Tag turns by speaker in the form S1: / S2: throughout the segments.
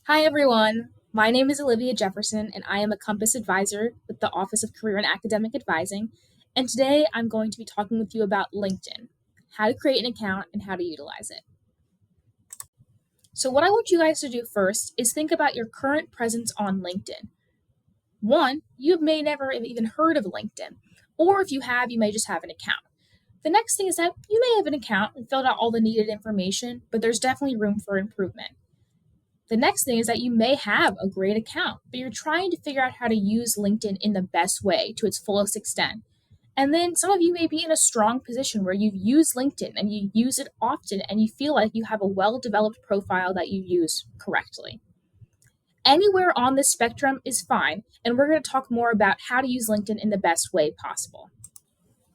S1: Hi, everyone. My name is Olivia Jefferson, and I am a Compass Advisor with the Office of Career and Academic Advising. And today I'm going to be talking with you about LinkedIn, how to create an account, and how to utilize it. So, what I want you guys to do first is think about your current presence on LinkedIn. One, you may never have even heard of LinkedIn, or if you have, you may just have an account. The next thing is that you may have an account and filled out all the needed information, but there's definitely room for improvement. The next thing is that you may have a great account, but you're trying to figure out how to use LinkedIn in the best way to its fullest extent. And then some of you may be in a strong position where you've used LinkedIn and you use it often and you feel like you have a well developed profile that you use correctly. Anywhere on this spectrum is fine, and we're going to talk more about how to use LinkedIn in the best way possible.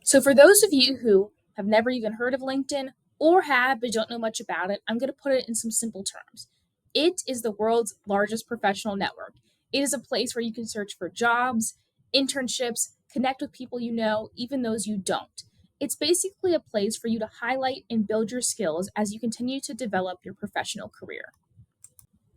S1: So, for those of you who have never even heard of LinkedIn or have but don't know much about it, I'm going to put it in some simple terms. It is the world's largest professional network. It is a place where you can search for jobs, internships, connect with people you know, even those you don't. It's basically a place for you to highlight and build your skills as you continue to develop your professional career.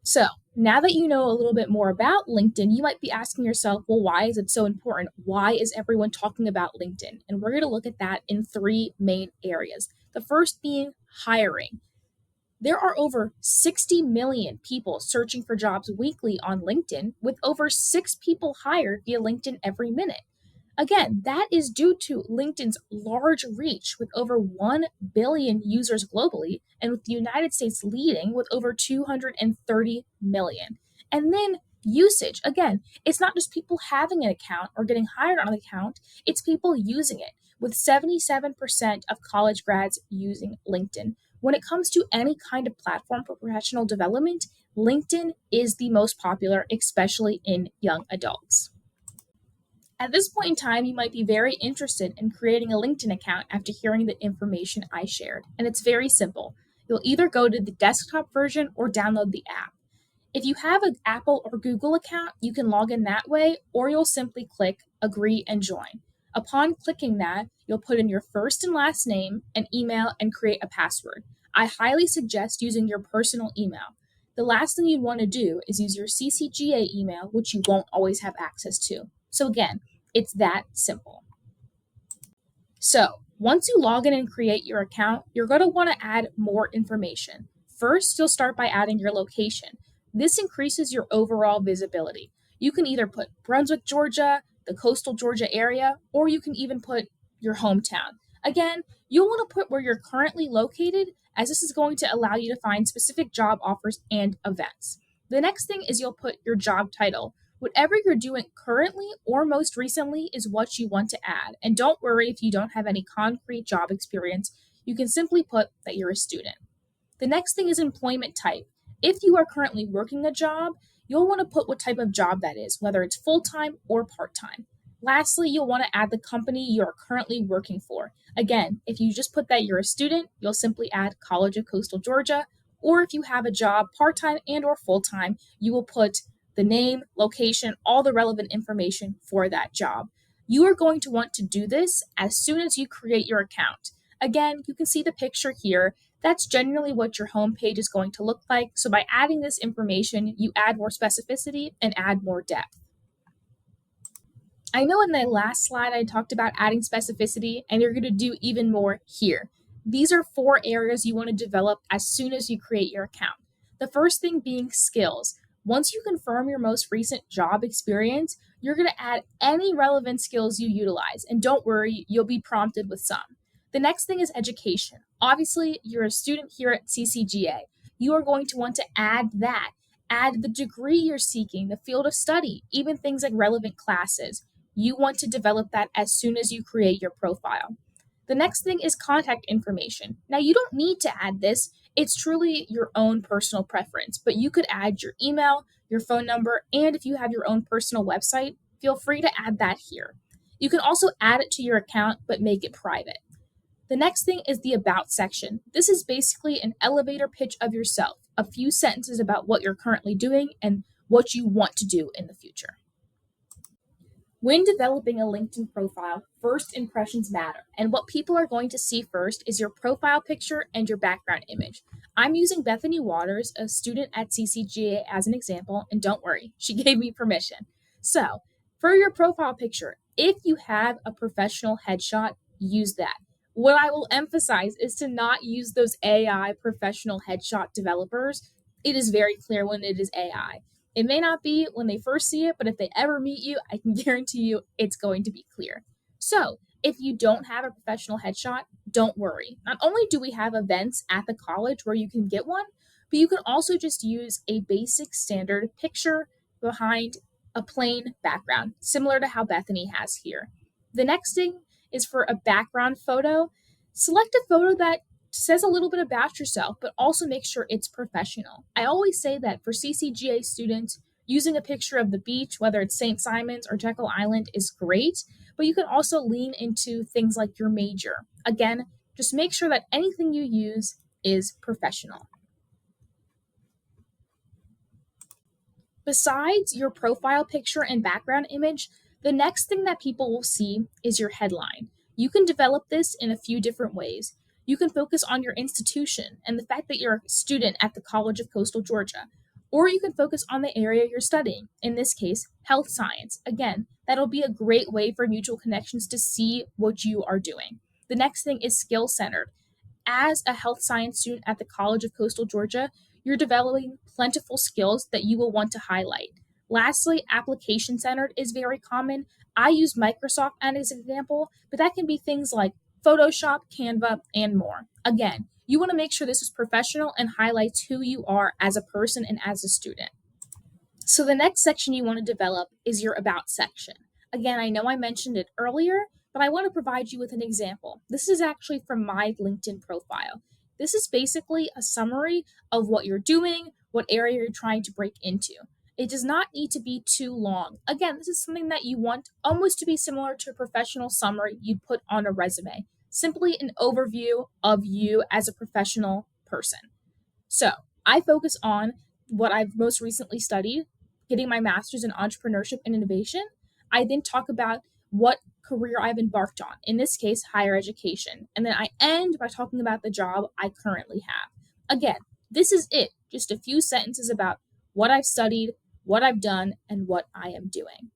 S1: So, now that you know a little bit more about LinkedIn, you might be asking yourself, well, why is it so important? Why is everyone talking about LinkedIn? And we're going to look at that in three main areas. The first being hiring. There are over 60 million people searching for jobs weekly on LinkedIn, with over 6 people hired via LinkedIn every minute. Again, that is due to LinkedIn's large reach with over 1 billion users globally, and with the United States leading with over 230 million. And then usage. Again, it's not just people having an account or getting hired on an account, it's people using it, with 77% of college grads using LinkedIn. When it comes to any kind of platform for professional development, LinkedIn is the most popular, especially in young adults. At this point in time, you might be very interested in creating a LinkedIn account after hearing the information I shared, and it's very simple. You'll either go to the desktop version or download the app. If you have an Apple or Google account, you can log in that way, or you'll simply click Agree and Join. Upon clicking that, you'll put in your first and last name, an email, and create a password. I highly suggest using your personal email. The last thing you'd want to do is use your CCGA email, which you won't always have access to. So again, it's that simple. So once you log in and create your account, you're going to want to add more information. First, you'll start by adding your location. This increases your overall visibility. You can either put Brunswick, Georgia, the coastal Georgia area, or you can even put your hometown. Again, you'll want to put where you're currently located, as this is going to allow you to find specific job offers and events. The next thing is you'll put your job title. Whatever you're doing currently or most recently is what you want to add. And don't worry if you don't have any concrete job experience. You can simply put that you're a student. The next thing is employment type. If you are currently working a job, you'll want to put what type of job that is, whether it's full-time or part-time. Lastly, you'll want to add the company you are currently working for. Again, if you just put that you're a student, you'll simply add College of Coastal Georgia, or if you have a job part-time and or full-time, you will put the name, location, all the relevant information for that job. You are going to want to do this as soon as you create your account. Again, you can see the picture here. That's generally what your homepage is going to look like. So by adding this information, you add more specificity and add more depth. I know in the last slide I talked about adding specificity, and you're going to do even more here. These are 4 areas you want to develop as soon as you create your account. The first thing being skills. Once you confirm your most recent job experience, you're going to add any relevant skills you utilize, and don't worry, you'll be prompted with some. The next thing is education. Obviously, you're a student here at CCGA. You are going to want to add that. Add the degree you're seeking, the field of study, even things like relevant classes. You want to develop that as soon as you create your profile. The next thing is contact information. Now, you don't need to add this. It's truly your own personal preference, but you could add your email, your phone number, and if you have your own personal website, feel free to add that here. You can also add it to your account, but make it private. The next thing is the About section. This is basically an elevator pitch of yourself, a few sentences about what you're currently doing and what you want to do in the future. When developing a LinkedIn profile, first impressions matter, and what people are going to see first is your profile picture and your background image. I'm using Bethany Waters, a student at CCGA, as an example, and don't worry, she gave me permission. So, for your profile picture, if you have a professional headshot, use that. What I will emphasize is to not use those AI professional headshot developers. It is very clear when it is AI. It may not be when they first see it, but if they ever meet you, I can guarantee you it's going to be clear. So, if you don't have a professional headshot, don't worry. Not only do we have events at the college where you can get one, but you can also just use a basic standard picture behind a plain background, similar to how Bethany has here. The next thing is for a background photo. Select a photo that says a little bit about yourself, but also make sure it's professional. I always say that for CCGA students, using a picture of the beach, whether it's St. Simon's or Jekyll Island, is great, but you can also lean into things like your major. Again, just make sure that anything you use is professional. Besides your profile picture and background image, the next thing that people will see is your headline. You can develop this in a few different ways. You can focus on your institution and the fact that you're a student at the College of Coastal Georgia. Or you can focus on the area you're studying, in this case, health science. Again, that'll be a great way for mutual connections to see what you are doing. The next thing is skill centered. As a health science student at the College of Coastal Georgia, you're developing plentiful skills that you will want to highlight. Lastly, application centered is very common. I use Microsoft as an example, but that can be things like Photoshop, Canva, and more. Again, you want to make sure this is professional and highlights who you are as a person and as a student. So the next section you want to develop is your About section. Again, I know I mentioned it earlier, but I want to provide you with an example. This is actually from my LinkedIn profile. This is basically a summary of what you're doing, what area you're trying to break into. It does not need to be too long. Again, this is something that you want almost to be similar to a professional summary you'd put on a resume. Simply an overview of you as a professional person. So I focus on what I've most recently studied, getting my master's in entrepreneurship and innovation. I then talk about what career I've embarked on, in this case, higher education. And then I end by talking about the job I currently have. Again, this is it, just a few sentences about what I've studied, what I've done, and what I am doing.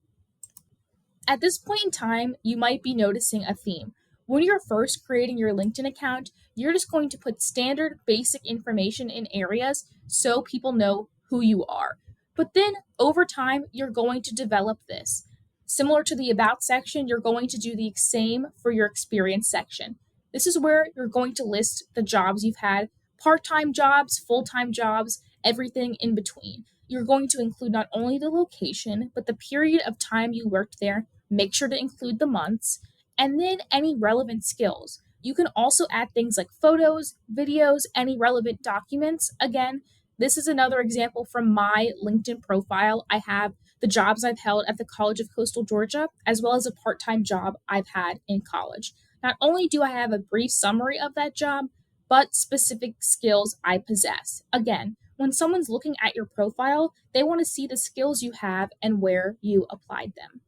S1: At this point in time, you might be noticing a theme. When you're first creating your LinkedIn account, you're just going to put standard basic information in areas so people know who you are. But then over time, you're going to develop this. Similar to the About section, you're going to do the same for your Experience section. This is where you're going to list the jobs you've had, part-time jobs, full-time jobs, everything in between. You're going to include not only the location, but the period of time you worked there. Make sure to include the months, and then any relevant skills. You can also add things like photos, videos, any relevant documents. Again, this is another example from my LinkedIn profile. I have the jobs I've held at the College of Coastal Georgia, as well as a part-time job I've had in college. Not only do I have a brief summary of that job, but specific skills I possess. Again, when someone's looking at your profile, they want to see the skills you have and where you applied them.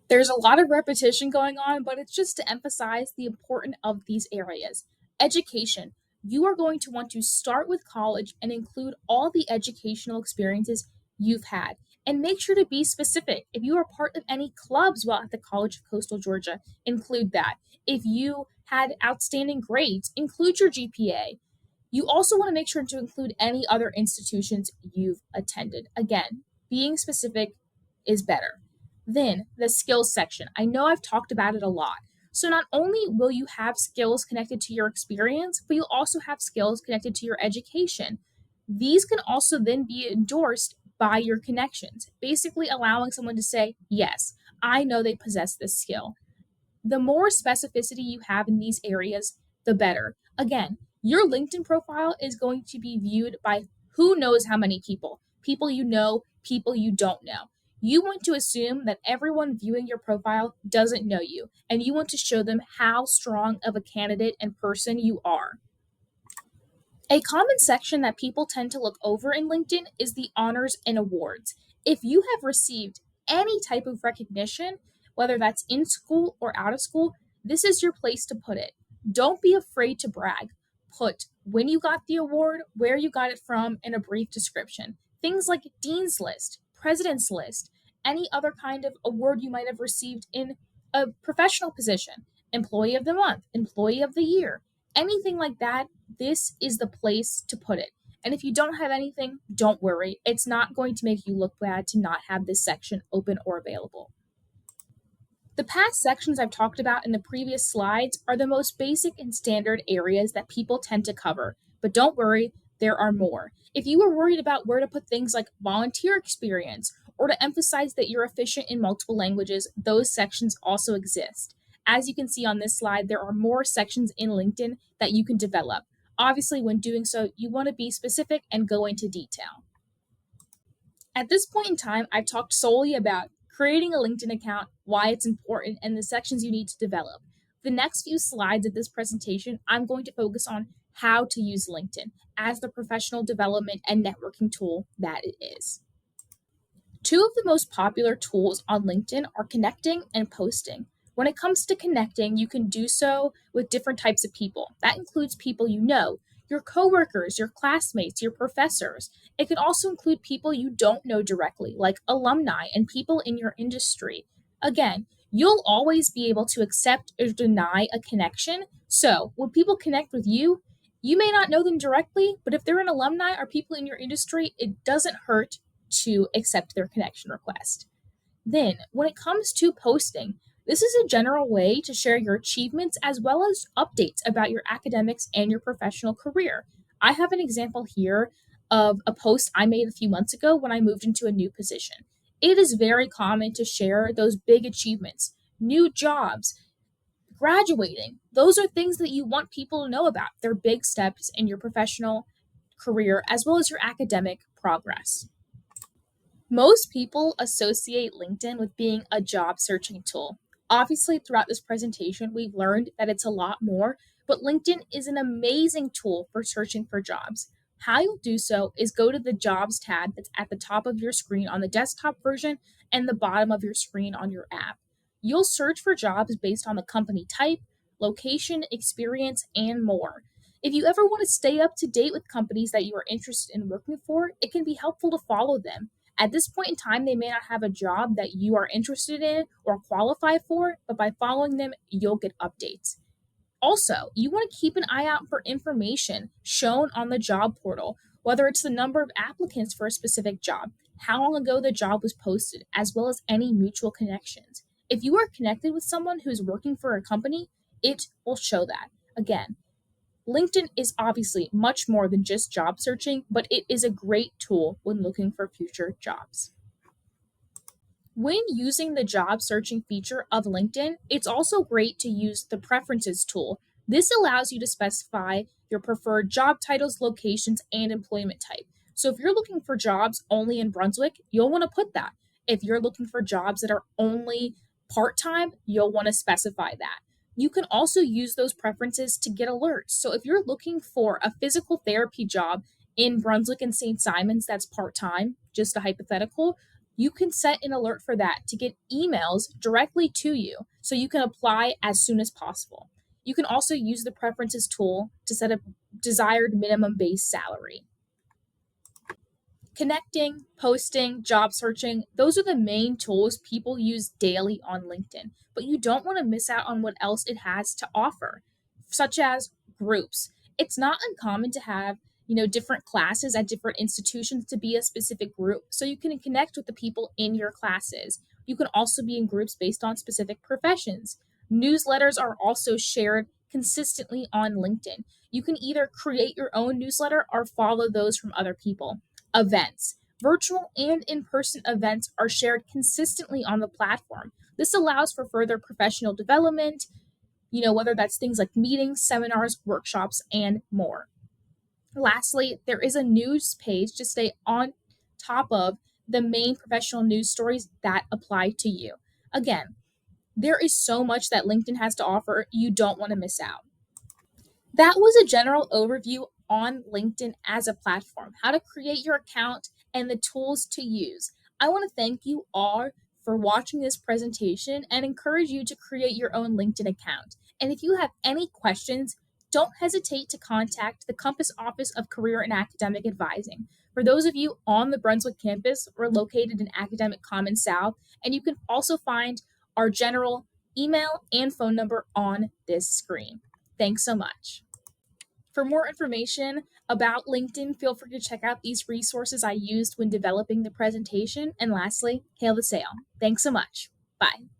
S1: There's a lot of repetition going on, but it's just to emphasize the importance of these areas. Education. You are going to want to start with college and include all the educational experiences you've had. And make sure to be specific. If you are part of any clubs while at the College of Coastal Georgia, include that. If you had outstanding grades, include your GPA. You also want to make sure to include any other institutions you've attended. Again, being specific is better. Then the skills section. I know I've talked about it a lot. So not only will you have skills connected to your experience, but you'll also have skills connected to your education. These can also then be endorsed by your connections, basically allowing someone to say, yes, I know they possess this skill. The more specificity you have in these areas, the better. Again, your LinkedIn profile is going to be viewed by who knows how many people. People you know, people you don't know. You want to assume that everyone viewing your profile doesn't know you, and you want to show them how strong of a candidate and person you are. A common section that people tend to look over in LinkedIn is the honors and awards. If you have received any type of recognition, whether that's in school or out of school, this is your place to put it. Don't be afraid to brag. Put when you got the award, where you got it from, and a brief description. Things like Dean's List, President's List, any other kind of award you might have received in a professional position, Employee of the Month, Employee of the Year, anything like that. This is the place to put it. And if you don't have anything, don't worry. It's not going to make you look bad to not have this section open or available. The past sections I've talked about in the previous slides are the most basic and standard areas that people tend to cover, but don't worry, there are more. If you were worried about where to put things like volunteer experience or to emphasize that you're efficient in multiple languages, those sections also exist. As you can see on this slide, there are more sections in LinkedIn that you can develop. Obviously, when doing so, you want to be specific and go into detail. At this point in time, I've talked solely about creating a LinkedIn account, why it's important, and the sections you need to develop. The next few slides of this presentation, I'm going to focus on how to use LinkedIn as the professional development and networking tool that it is. Two of the most popular tools on LinkedIn are connecting and posting. When it comes to connecting, you can do so with different types of people. That includes people you know, your coworkers, your classmates, your professors. It can also include people you don't know directly, like alumni and people in your industry. Again, you'll always be able to accept or deny a connection. So when people connect with you, you may not know them directly, but if they're an alumni or people in your industry, it doesn't hurt to accept their connection request. Then, when it comes to posting, this is a general way to share your achievements as well as updates about your academics and your professional career. I have an example here of a post I made a few months ago when I moved into a new position. It is very common to share those big achievements, new jobs, graduating. Those are things that you want people to know about. They're big steps in your professional career as well as your academic progress. Most people associate LinkedIn with being a job searching tool. Obviously, throughout this presentation, we've learned that it's a lot more, but LinkedIn is an amazing tool for searching for jobs. How you'll do so is go to the Jobs tab that's at the top of your screen on the desktop version and the bottom of your screen on your app. You'll search for jobs based on the company type, location, experience, and more. If you ever want to stay up to date with companies that you are interested in working for, it can be helpful to follow them. At this point in time, they may not have a job that you are interested in or qualify for, but by following them, you'll get updates. Also, you want to keep an eye out for information shown on the job portal, whether it's the number of applicants for a specific job, how long ago the job was posted, as well as any mutual connections. If you are connected with someone who is working for a company, it will show that. Again, LinkedIn is obviously much more than just job searching, but it is a great tool when looking for future jobs. When using the job searching feature of LinkedIn, it's also great to use the preferences tool. This allows you to specify your preferred job titles, locations, and employment type. So if you're looking for jobs only in Brunswick, you'll want to put that. If you're looking for jobs that are only part-time, you'll want to specify that. You can also use those preferences to get alerts. So if you're looking for a physical therapy job in Brunswick and St. Simons that's part-time, just a hypothetical, you can set an alert for that to get emails directly to you so you can apply as soon as possible. You can also use the preferences tool to set a desired minimum base salary. Connecting, posting, job searching, those are the main tools people use daily on LinkedIn, but you don't want to miss out on what else it has to offer, such as groups. It's not uncommon to have different classes at different institutions to be a specific group, so you can connect with the people in your classes. You can also be in groups based on specific professions. Newsletters are also shared consistently on LinkedIn. You can either create your own newsletter or follow those from other people. Events. Virtual and in-person events are shared consistently on the platform. This allows for further professional development, whether that's things like meetings, seminars, workshops, and more. Lastly, there is a news page to stay on top of the main professional news stories that apply to you. Again, there is so much that LinkedIn has to offer, you don't want to miss out. That was a general overview on LinkedIn as a platform, how to create your account, and the tools to use. I want to thank you all for watching this presentation and encourage you to create your own LinkedIn account. And if you have any questions, don't hesitate to contact the Compass Office of Career and Academic Advising. For those of you on the Brunswick campus, we're located in Academic Commons South, and you can also find our general email and phone number on this screen. Thanks so much. For more information about LinkedIn, feel free to check out these resources I used when developing the presentation. And lastly, hail the sale. Thanks so much. Bye.